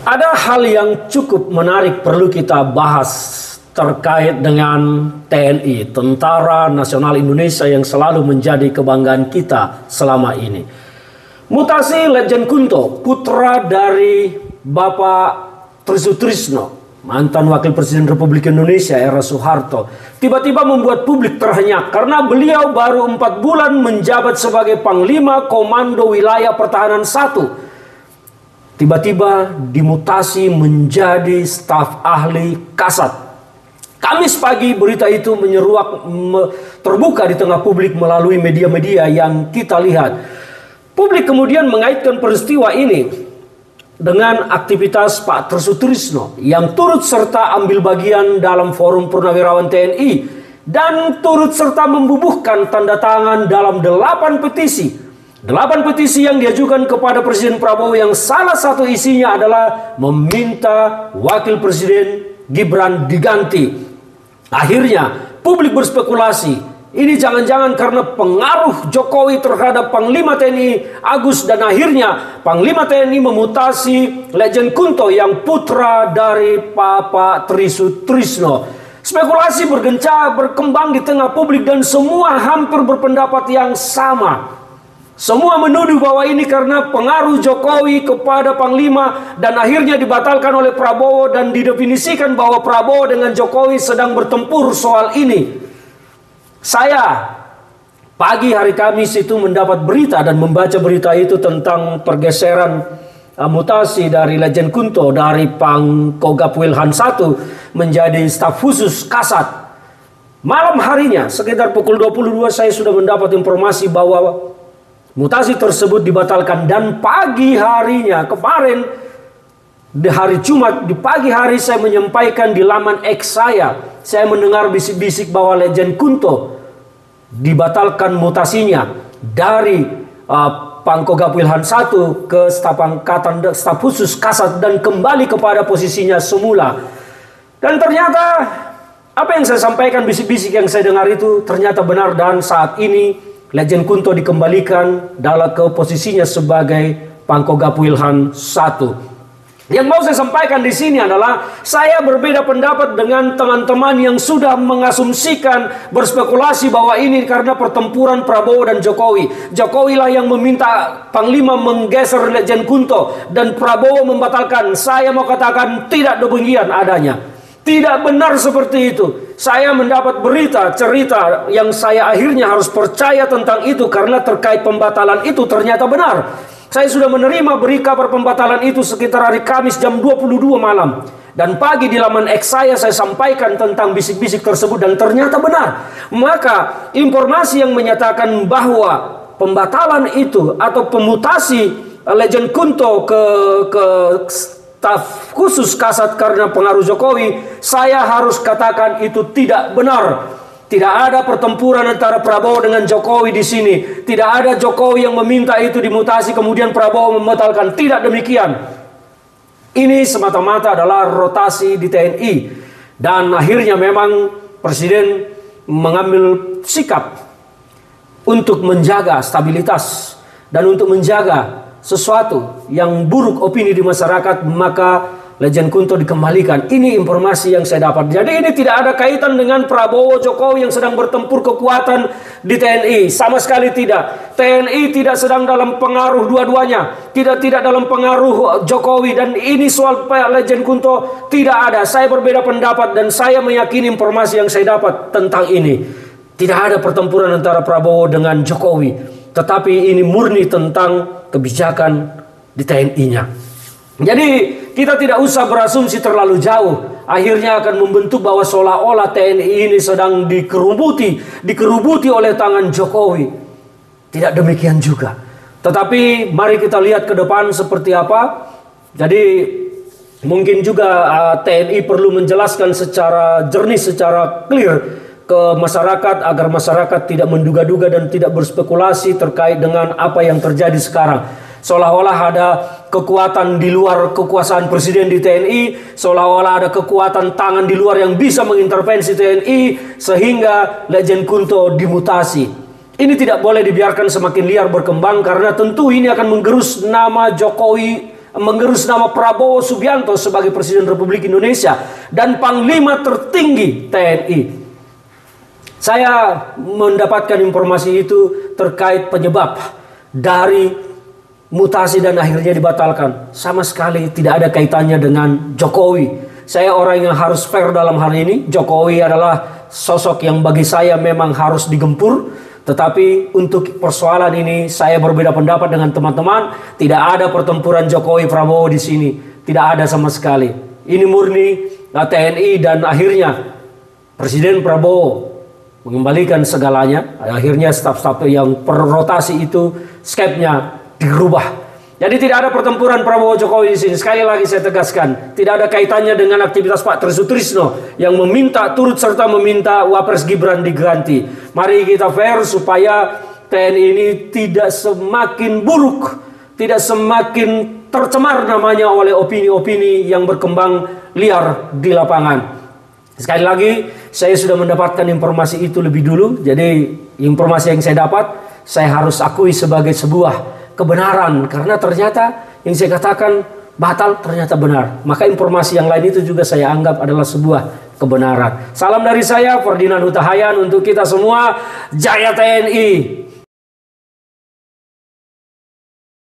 Ada hal yang cukup menarik perlu kita bahas terkait dengan TNI, Tentara Nasional Indonesia yang selalu menjadi kebanggaan kita selama ini. Mutasi Lejen Kunto, putra dari Bapak Trisutrisno, mantan Wakil Presiden Republik Indonesia era Soeharto, tiba-tiba membuat publik terhenyak karena beliau baru 4 bulan menjabat sebagai Panglima Komando Wilayah Pertahanan 1. Tiba-tiba dimutasi menjadi staf ahli Kasat. Kamis pagi berita itu menyeruak terbuka di tengah publik melalui media-media yang kita lihat. Publik kemudian mengaitkan peristiwa ini dengan aktivitas Pak Trisutrisno yang turut serta ambil bagian dalam forum purnawirawan TNI dan turut serta membubuhkan tanda tangan dalam 8 petisi. 8 petisi yang diajukan kepada Presiden Prabowo yang salah satu isinya adalah meminta Wakil Presiden Gibran diganti. Akhirnya publik berspekulasi, ini jangan-jangan karena pengaruh Jokowi terhadap Panglima TNI Agus, dan akhirnya Panglima TNI memutasi Lejen Kunto yang putra dari Bapak Trisutrisno. Spekulasi berkembang di tengah publik dan semua hampir berpendapat yang sama. Semua menuduh bahwa ini karena pengaruh Jokowi kepada Panglima dan akhirnya dibatalkan oleh Prabowo dan didefinisikan bahwa Prabowo dengan Jokowi sedang bertempur soal ini. Saya pagi hari Kamis itu mendapat berita dan membaca berita itu tentang pergeseran mutasi dari Lejen Kunto dari Pangkogap Wilhan 1 menjadi staf khusus Kasat. Malam harinya sekitar pukul 22 saya sudah mendapat informasi bahwa mutasi tersebut dibatalkan, dan pagi harinya kemarin di hari Jumat di pagi hari saya menyampaikan di laman X saya mendengar bisik-bisik bahwa Lejen Kunto dibatalkan mutasinya dari Pangkogap Wilhan 1 ke staf khusus Kasat dan kembali kepada posisinya semula. Dan ternyata apa yang saya sampaikan, bisik-bisik yang saya dengar itu ternyata benar, dan saat ini Lejen Kunto dikembalikan ke posisinya sebagai Pangkogap Wilhan 1. Yang mau saya sampaikan di sini adalah saya berbeda pendapat dengan teman-teman yang sudah mengasumsikan, berspekulasi bahwa ini karena pertempuran Prabowo dan Jokowi. Jokowi lah yang meminta Panglima menggeser Lejen Kunto dan Prabowo membatalkan. Saya mau katakan tidak demikian adanya. Tidak benar seperti itu. Saya mendapat cerita yang saya akhirnya harus percaya tentang itu karena terkait pembatalan itu ternyata benar. Saya sudah menerima berita pembatalan itu sekitar hari Kamis jam 22 malam. Dan pagi di laman X saya sampaikan tentang bisik-bisik tersebut dan ternyata benar. Maka informasi yang menyatakan bahwa pembatalan itu atau pemutasi Lejen Kunto ke staf khusus Kasat karena pengaruh Jokowi, saya harus katakan itu tidak benar. Tidak ada pertempuran antara Prabowo dengan Jokowi di sini. Tidak ada Jokowi yang meminta itu dimutasi kemudian Prabowo membatalkan. Tidak demikian. Ini semata-mata adalah rotasi di TNI. Dan akhirnya memang Presiden mengambil sikap untuk menjaga stabilitas dan untuk menjaga sesuatu yang buruk opini di masyarakat, maka Lejen Kunto dikembalikan. Ini informasi yang saya dapat. Jadi ini tidak ada kaitan dengan Prabowo Jokowi yang sedang bertempur kekuatan di TNI. Sama sekali tidak. TNI tidak sedang dalam pengaruh dua-duanya. Tidak dalam pengaruh Jokowi. Dan ini soal Lejen Kunto tidak ada. Saya berbeda pendapat dan saya meyakini informasi yang saya dapat tentang ini. Tidak ada pertempuran antara Prabowo dengan Jokowi. Tetapi ini murni tentang kebijakan di TNI-nya. Jadi kita tidak usah berasumsi terlalu jauh. Akhirnya akan membentuk bahwa seolah-olah TNI ini sedang dikerubuti oleh tangan Jokowi. Tidak demikian juga. Tetapi mari kita lihat ke depan seperti apa. Jadi mungkin juga TNI perlu menjelaskan secara jernih, secara clear ke masyarakat agar masyarakat tidak menduga-duga dan tidak berspekulasi terkait dengan apa yang terjadi sekarang. Seolah-olah ada kekuatan di luar kekuasaan presiden di TNI, seolah-olah ada kekuatan tangan di luar yang bisa mengintervensi TNI sehingga Lejen Kunto dimutasi. Ini tidak boleh dibiarkan semakin liar berkembang karena tentu ini akan menggerus nama Jokowi menggerus nama Prabowo Subianto sebagai Presiden Republik Indonesia dan Panglima tertinggi TNI. Saya mendapatkan informasi itu terkait penyebab dari mutasi dan akhirnya dibatalkan. Sama sekali tidak ada kaitannya dengan Jokowi. Saya orang yang harus fair dalam hal ini. Jokowi adalah sosok yang bagi saya memang harus digempur. Tetapi untuk persoalan ini saya berbeda pendapat dengan teman-teman. Tidak ada pertempuran Jokowi Prabowo di sini. Tidak ada sama sekali. Ini murni TNI dan akhirnya Presiden Prabowo mengembalikan segalanya. Akhirnya staf-staf yang perrotasi itu skepnya dirubah. Jadi tidak ada pertempuran Prabowo Jokowi di sini. Sekali lagi saya tegaskan, tidak ada kaitannya dengan aktivitas Pak Trisutrisno yang turut serta meminta Wapres Gibran diganti. Mari kita fair supaya TNI ini tidak semakin buruk, tidak semakin tercemar namanya oleh opini-opini yang berkembang liar di lapangan. Sekali lagi, saya sudah mendapatkan informasi itu lebih dulu. Jadi informasi yang saya dapat, saya harus akui sebagai sebuah kebenaran. Karena ternyata yang saya katakan batal ternyata benar. Maka informasi yang lain itu juga saya anggap adalah sebuah kebenaran. Salam dari saya, Ferdinand Huta Hayan, untuk kita semua. Jaya TNI!